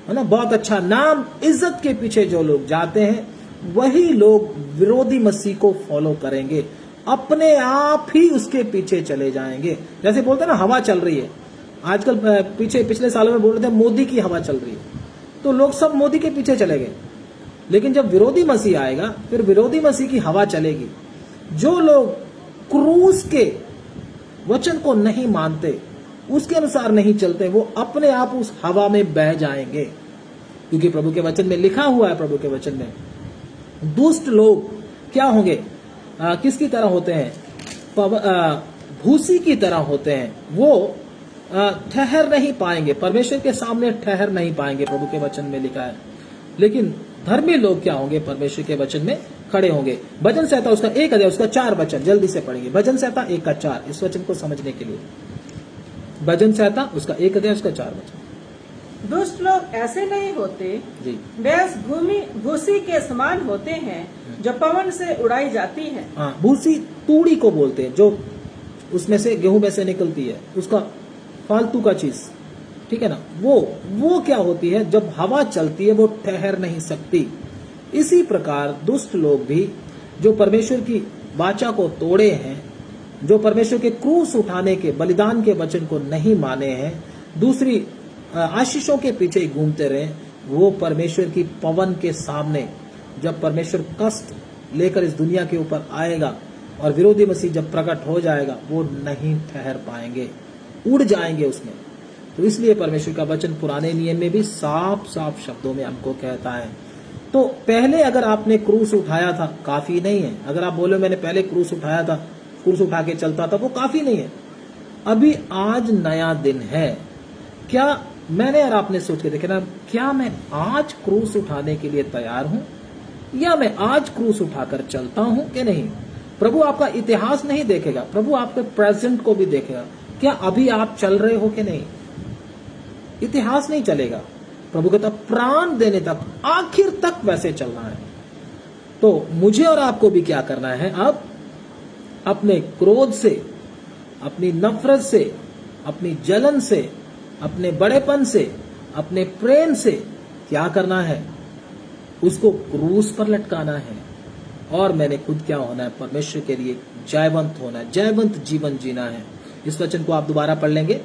है ना, बहुत अच्छा नाम, इज्जत के पीछे जो लोग जाते हैं, वही लोग विरोधी मसीह को फॉलो करेंगे, अपने आप ही उसके पीछे चले जाएंगे। जैसे बोलते हैं ना, हवा चल रही है आजकल, पिछले सालों में बोल रहे थे मोदी की हवा चल रही है, तो लोग सब मोदी के पीछे चले गए। लेकिन जब विरोधी मसीह आएगा, फिर विरोधी मसीह की हवा चलेगी। जो लोग क्रूस के वचन को नहीं मानते, उसके अनुसार नहीं चलते, वो अपने आप उस हवा में बह जाएंगे। क्योंकि प्रभु के वचन में लिखा हुआ है, प्रभु के वचन में दुष्ट लोग क्या होंगे? किसकी तरह होते हैं? भूसी की तरह होते हैं। वो ठहर नहीं पाएंगे, परमेश्वर के सामने ठहर नहीं पाएंगे, प्रभु के वचन में लिखा है। लेकिन धर्मी लोग क्या होंगे? परमेश्वर के वचन में खड़े होंगे। भजन संहिता उसका 1 अध्याय उसका 4 वचन जल्दी से पढ़ेंगे। भजन संहिता 1 का 4, इस वचन को समझने के लिए। भजन संहिता उसका 1 अध्याय उसका 4 वचन। दुष्ट लोग ऐसे नहीं होते जी, वे भूसी के समान होते हैं जो पवन से उड़ाई जाती है। हाँ, भूसी तूड़ी को बोलते हैं, जो उसमें से गेहूं में से निकलती है, उसका फालतू का चीज, ठीक है ना। वो क्या होती है? जब हवा चलती है वो ठहर नहीं सकती। इसी प्रकार दुष्ट लोग भी जो परमेश्वर की वाचा को तोड़े हैं, जो परमेश्वर के क्रूस उठाने के बलिदान के वचन को नहीं माने हैं, दूसरी आशीषों के पीछे घूमते रहे, वो परमेश्वर की पवन के सामने जब परमेश्वर कष्ट लेकर इस दुनिया के ऊपर आएगा और विरोधी मसीह जब प्रकट हो जाएगा, वो नहीं ठहर पाएंगे, उड़ जाएंगे उसमें। तो इसलिए परमेश्वर का वचन पुराने नियम में भी साफ साफ शब्दों में हमको कहता है। तो पहले अगर आपने क्रूस उठाया था, काफी नहीं है। अगर आप बोले मैंने पहले क्रूस उठाया था, क्रूस उठा के चलता था, वो काफी नहीं है। अभी आज नया दिन है। क्या मैंने और आपने सोच के देखे ना, क्या मैं आज क्रूस उठाने के लिए तैयार हूं, या मैं आज क्रूस उठाकर चलता हूं कि नहीं? प्रभु आपका इतिहास नहीं देखेगा, प्रभु आपके प्रेजेंट को भी देखेगा। क्या अभी आप चल रहे हो कि नहीं? इतिहास नहीं चलेगा, प्रभु कहता प्राण देने तक, आखिर तक वैसे चलना है। तो मुझे और आपको भी क्या करना है? अब अपने क्रोध से, अपनी नफरत से, अपनी जलन से, अपने बड़ेपन से, अपने प्रेम से क्या करना है? उसको क्रूस पर लटकाना है। और मैंने खुद क्या होना है? परमेश्वर के लिए जयवंत होना है, जयवंत जीवन जीना है। इस वचन को आप दोबारा पढ़ लेंगे,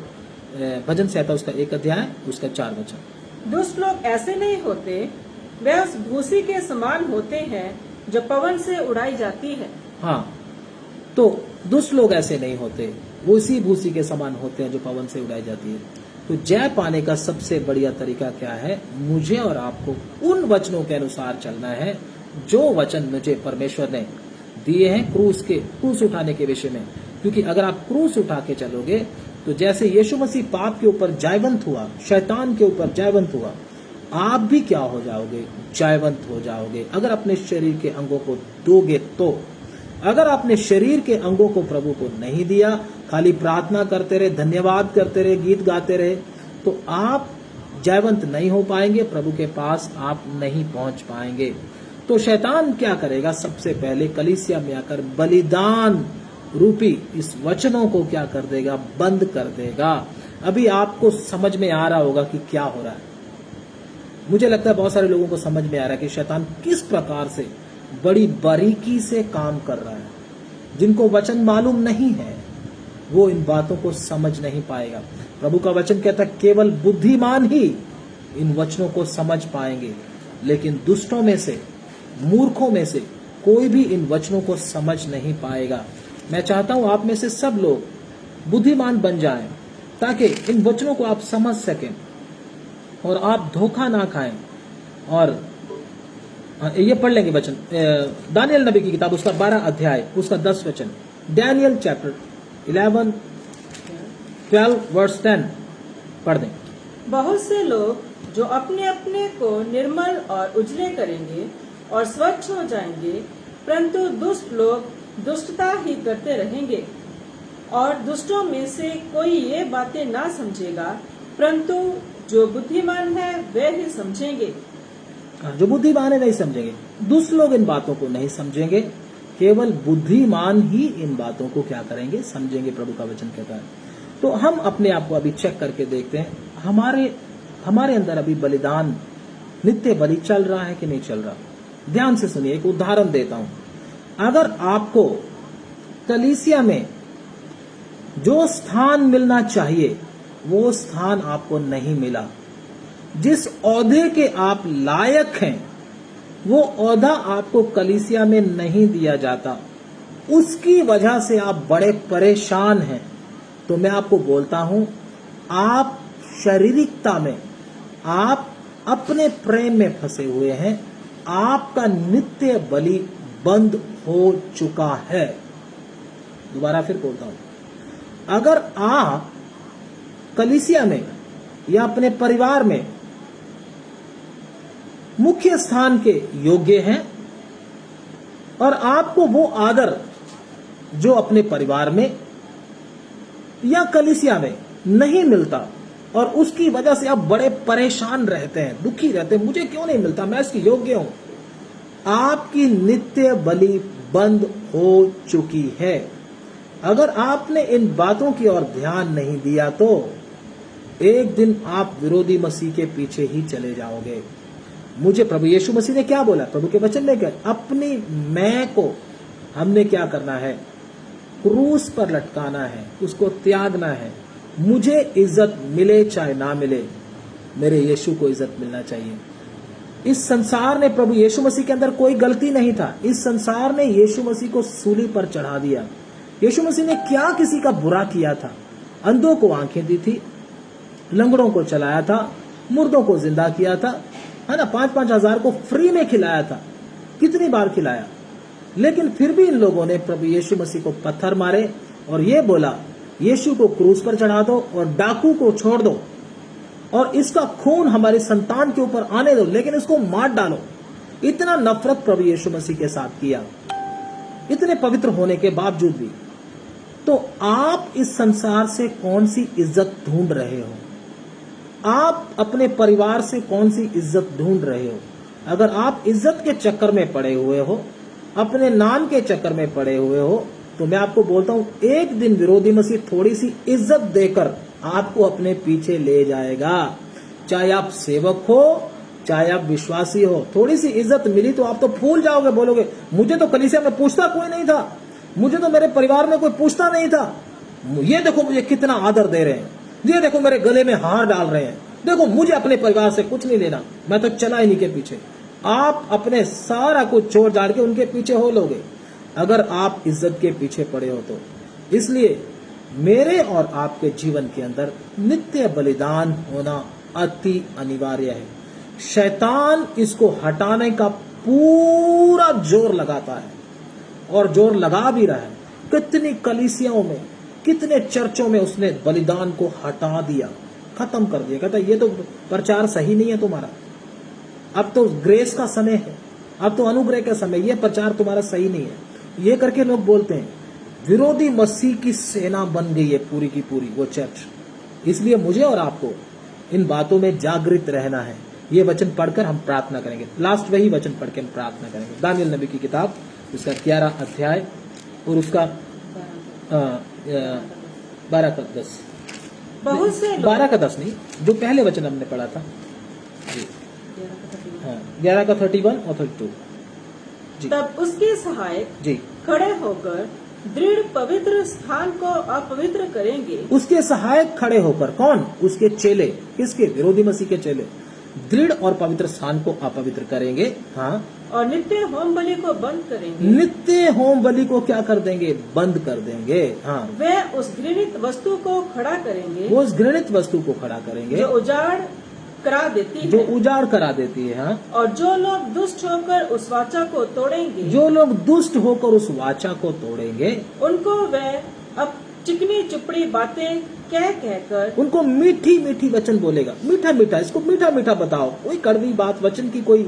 भजन संहिता उसका 1 अध्याय उसका 4 वचन। दुष्ट लोग ऐसे नहीं होते, वे उस भूसी के समान होते हैं जो पवन से उड़ाई जाती है। हाँ, तो दुष्ट लोग ऐसे नहीं होते, वो इसी भूसी के समान होते हैं जो पवन से उड़ाई जाती है। तो जय पाने का सबसे बढ़िया तरीका क्या है? मुझे और आपको उन वचनों के अनुसार चलना है जो वचन मुझे परमेश्वर ने दिए हैं क्रूस उठाने के विषय में। क्योंकि अगर आप क्रूस उठा के चलोगे तो जैसे यीशु मसीह पाप के ऊपर जयवंत हुआ, शैतान के ऊपर जयवंत हुआ, आप भी क्या हो जाओगे? जयवंत हो जाओगे। अगर अपने शरीर के अंगों को दोगे तो। अगर आपने शरीर के अंगों को प्रभु को नहीं दिया, खाली प्रार्थना करते रहे, धन्यवाद करते रहे, गीत गाते रहे, तो आप जयवंत नहीं हो पाएंगे, प्रभु के पास आप नहीं पहुंच पाएंगे। तो शैतान क्या करेगा? सबसे पहले कलीसिया में आकर बलिदान रूपी इस वचनों को क्या कर देगा? बंद कर देगा। अभी आपको समझ में आ रहा होगा कि क्या हो रहा है। मुझे लगता है बहुत सारे लोगों को समझ में आ रहा है कि शैतान किस प्रकार से बड़ी बारीकी से काम कर रहा है। जिनको वचन मालूम नहीं है वो इन बातों को समझ नहीं पाएगा। प्रभु का वचन कहता है केवल बुद्धिमान ही इन वचनों को समझ पाएंगे, लेकिन दुष्टों में से, मूर्खों में से कोई भी इन वचनों को समझ नहीं पाएगा। मैं चाहता हूं आप में से सब लोग बुद्धिमान बन जाएं, ताकि इन वचनों को आप समझ सकें और आप धोखा ना खाएं। और ये पढ़ लेंगे वचन, दानियल नबी की किताब उसका 12 अध्याय उसका 10 वचन। डैनियल चैप्टर 11 12 वर्स 10 पढ़ दें। बहुत से लोग जो अपने अपने को निर्मल और उजले करेंगे और स्वच्छ हो जाएंगे, परंतु दुष्ट लोग दुष्टता ही करते रहेंगे। और दुष्टों में से कोई ये बातें ना समझेगा, परंतु जो बुद्धिमान है वे ही समझेंगे। जो बुद्धिमान है नहीं समझेंगे, दुष्ट लोग इन बातों को नहीं समझेंगे, केवल बुद्धिमान ही इन बातों को क्या करेंगे? समझेंगे। प्रभु का वचन कहता है। तो हम अपने आप को अभी चेक करके देखते हैं, हमारे अंदर अभी बलिदान, नित्य बलि चल रहा है कि नहीं चल रहा। ध्यान से सुनिए, एक उदाहरण देता हूं। अगर आपको कलीसिया में जो स्थान मिलना चाहिए वो स्थान आपको नहीं मिला, जिस ओहदे के आप लायक हैं वो ओहदा आपको कलीसिया में नहीं दिया जाता, उसकी वजह से आप बड़े परेशान हैं, तो मैं आपको बोलता हूं, आप शारीरिकता में, आप अपने प्रेम में फंसे हुए हैं। आपका नित्य बलि बंद हो चुका है। दोबारा फिर बोलता हूं, अगर आप कलीसिया में या अपने परिवार में मुख्य स्थान के योग्य हैं और आपको वो आदर जो अपने परिवार में या कलीसिया में नहीं मिलता और उसकी वजह से आप बड़े परेशान रहते हैं, दुखी रहते हैं, मुझे क्यों नहीं मिलता, मैं इसकी योग्य हूं, आपकी नित्य बलि बंद हो चुकी है। अगर आपने इन बातों की ओर ध्यान नहीं दिया तो एक दिन आप विरोधी मसीह के पीछे ही चले जाओगे। मुझे प्रभु यीशु मसीह ने क्या बोला? प्रभु के वचन में क्या? अपनी मैं को हमने क्या करना है? क्रूस पर लटकाना है, उसको त्यागना है। मुझे इज्जत मिले चाहे ना मिले, मेरे यीशु को इज्जत मिलना चाहिए। इस संसार ने प्रभु यीशु मसीह के अंदर कोई गलती नहीं था। इस संसार ने यीशु मसीह को सूली पर चढ़ा दिया। यीशु मसीह ने क्या किसी का बुरा किया था? अंधों को आंखें दी थी, लंगड़ों को चलाया था, मुर्दों को जिंदा किया था, है ना, 5-5 हजार को फ्री में खिलाया था। कितनी बार खिलाया? लेकिन फिर भी इन लोगों ने प्रभु यीशु मसीह को पत्थर मारे और ये बोला, यीशु को क्रूस पर चढ़ा दो और डाकू को छोड़ दो और इसका खून हमारी संतान के ऊपर आने दो, लेकिन इसको मार डालो। इतना नफरत प्रभु यीशु मसीह के साथ किया, इतने पवित्र होने के बावजूद भी। तो आप इस संसार से कौन सी इज्जत ढूंढ रहे हो? आप अपने परिवार से कौन सी इज्जत ढूंढ रहे हो? अगर आप इज्जत के चक्कर में पड़े हुए हो, अपने नाम के चक्कर में पड़े हुए हो, तो मैं आपको बोलता हूं, एक दिन विरोधी मसीह थोड़ी सी इज्जत देकर आपको अपने पीछे ले जाएगा। चाहे आप सेवक हो, चाहे आप विश्वासी हो, थोड़ी सी इज्जत मिली तो आप तो फूल जाओगे, बोलोगे मुझे तो कलीसिया में पूछता कोई नहीं था, मुझे तो मेरे परिवार में कोई पूछता नहीं था, ये देखो मुझे कितना आदर दे रहे हैं, ये देखो मेरे गले में हार डाल रहे हैं, देखो मुझे अपने परिवार से कुछ नहीं लेना, मैं तो चला इन्हीं के पीछे। आप अपने सारा कुछ छोड़ जाड़ के उनके पीछे हो लोगे अगर आप इज्जत के पीछे पड़े हो तो। इसलिए मेरे और आपके जीवन के अंदर नित्य बलिदान होना अति अनिवार्य है। शैतान इसको हटाने का पूरा जोर लगाता है और जोर लगा भी रहा है। कितनी कलीसियाओं में, कितने चर्चों में उसने बलिदान को हटा दिया, खत्म कर दिया। कहता ये तो प्रचार सही नहीं है तुम्हारा, अब तो ग्रेस का समय है, अब तो अनुग्रह का समय, ये प्रचार तुम्हारा सही नहीं है। ये करके लोग बोलते हैं। विरोधी मसीह की सेना बन गई है पूरी की पूरी वो चर्च। इसलिए मुझे और आपको इन बातों में जागृत रहना है। ये वचन पढ़कर हम प्रार्थना करेंगे। लास्ट वही वचन पढ़ के हम प्रार्थना करेंगे। दानियल नबी की किताब, उसका 11 अध्याय और उसका 12 का 10, बहुत से 12 का 10 नहीं, जो पहले वचन हमने पढ़ा था, 11 का 31 और 32 जी। तब उसके सहायक जी खड़े होकर दृढ़ पवित्र स्थान को अपवित्र करेंगे। उसके सहायक खड़े होकर, कौन? उसके चेले। किसके? विरोधी मसीह के चेले। दृढ़ और पवित्र स्थान को अपवित्र करेंगे। हाँ, और नित्य होम बलि को बंद करेंगे। नित्य होम बलि को क्या कर देंगे? बंद कर देंगे। हाँ, वे उस घृणित वस्तु को खड़ा करेंगे, वो उस घृणित वस्तु को खड़ा करेंगे जो उजाड़ करा देती है, जो उजाड़ करा देती है। हाँ, और जो लोग दुष्ट होकर उस वाचा को तोड़ेंगे, जो लोग दुष्ट होकर उस वाचा को तोड़ेंगे, उनको वे अब चिकनी चुपड़ी बातें कह कहकर, उनको मीठी मीठी वचन बोलेगा। मीठा मीठा, इसको मीठा मीठा बताओ। कोई कड़वी बात, वचन की कोई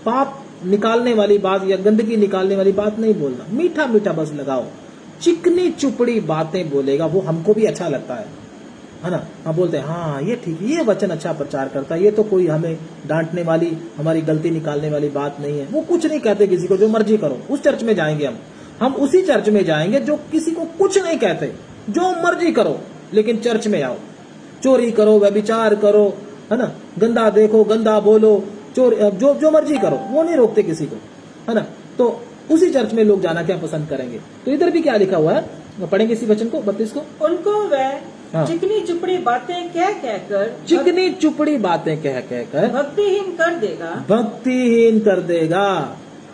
पाप निकालने वाली बात या गंदगी निकालने वाली बात नहीं बोलना, मीठा मीठा बस लगाओ। चिकनी चुपड़ी बातें बोलेगा, वो हमको भी अच्छा लगता है ना। हम बोलते हैं हाँ ये ठीक है, ये वचन अच्छा प्रचार करता है, ये तो कोई हमें डांटने वाली, हमारी गलती निकालने वाली बात नहीं है। वो कुछ नहीं कहते किसी को, जो मर्जी करो। उस चर्च में जाएंगे हम उसी चर्च में जाएंगे जो किसी को कुछ नहीं कहते, जो मर्जी करो, लेकिन चर्च में आओ। चोरी करो, व्यभिचार करो, है ना, गंदा देखो, गंदा बोलो, चोर, जो मर्जी करो, वो नहीं रोकते किसी को, है ना। तो उसी चर्च में लोग जाना क्या पसंद करेंगे। तो इधर भी क्या लिखा हुआ है, पढ़ेंगे इसी वचन को, 32 को। उनको वह हाँ। चिकनी चुपड़ी बातें कह कहकर, चिकनी चुपड़ी बातें कह कहकर भक्तिहीन कर देगा। भक्तिहीन कर देगा।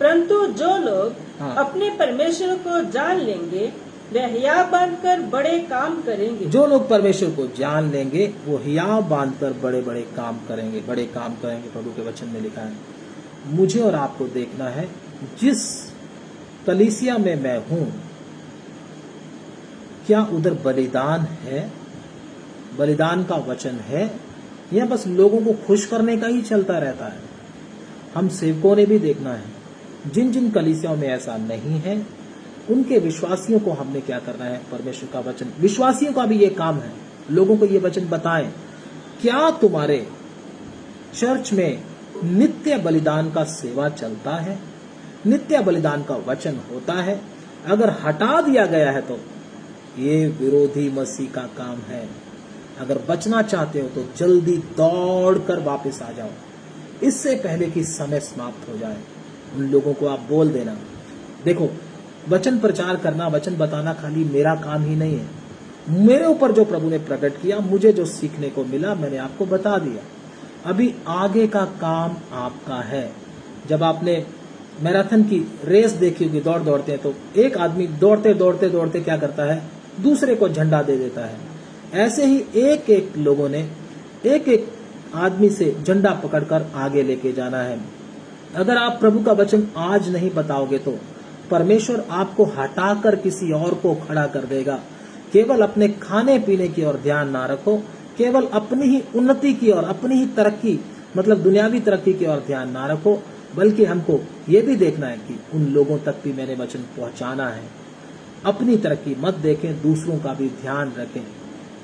परंतु जो लोग हाँ। अपने परमेश्वर को जान लेंगे, वे हियाव बांधकर बड़े काम करेंगे। जो लोग परमेश्वर को जान लेंगे, वो हियाव बांधकर बड़े बड़े काम करेंगे, बड़े काम करेंगे। प्रभु के वचन में लिखा है। मुझे और आपको देखना है, जिस कलीसिया में मैं हूं, क्या उधर बलिदान है, बलिदान का वचन है, या बस लोगों को खुश करने का ही चलता रहता है। हम सेवकों ने भी देखना है, जिन जिन कलीसियाओं में ऐसा नहीं है, उनके विश्वासियों को हमने क्या करना है, परमेश्वर का वचन, विश्वासियों का भी ये काम है, लोगों को ये वचन बताएं। क्या तुम्हारे चर्च में नित्य बलिदान का सेवा चलता है, नित्य बलिदान का वचन होता है? अगर हटा दिया गया है तो ये विरोधी मसीह का काम है। अगर बचना चाहते हो तो जल्दी दौड़कर वापस आ जाओ, इससे पहले कि समय समाप्त हो जाए। उन लोगों को आप बोल देना, देखो वचन प्रचार करना, वचन बताना खाली मेरा काम ही नहीं है। मेरे ऊपर जो प्रभु ने प्रकट किया, मुझे जो सीखने को मिला, मैंने आपको बता दिया। अभी आगे का काम आपका है। जब आपने मैराथन की रेस देखी होगी, दौड़ दौड़ते हैं तो एक आदमी दौड़ते दौड़ते दौड़ते क्या करता है, दूसरे को झंडा दे देता है। ऐसे ही एक एक लोगों ने एक एक आदमी से झंडा पकड़कर आगे लेके जाना है। अगर आप प्रभु का वचन आज नहीं बताओगे तो परमेश्वर आपको हटाकर किसी और को खड़ा कर देगा। केवल अपने खाने पीने की ओर ध्यान ना रखो, केवल अपनी ही उन्नति की ओर, अपनी ही तरक्की मतलब दुनियावी तरक्की की ओर ध्यान ना रखो, बल्कि हमको ये भी देखना है कि उन लोगों तक भी मैंने वचन पहुंचाना है। अपनी तरक्की मत देखें, दूसरों का भी ध्यान रखें।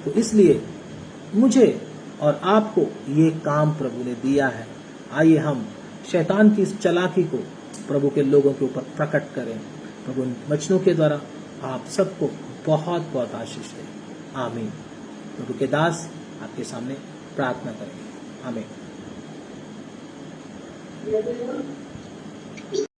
तो इसलिए मुझे और आपको ये काम प्रभु ने दिया है। आइए हम शैतान की इस चालाकी को प्रभु के लोगों के ऊपर प्रकट करें। प्रभु इन वचनों के द्वारा आप सबको बहुत बहुत आशीष दे। आमीन। प्रभु के दास आपके सामने प्रार्थना करेंगे। आमीन।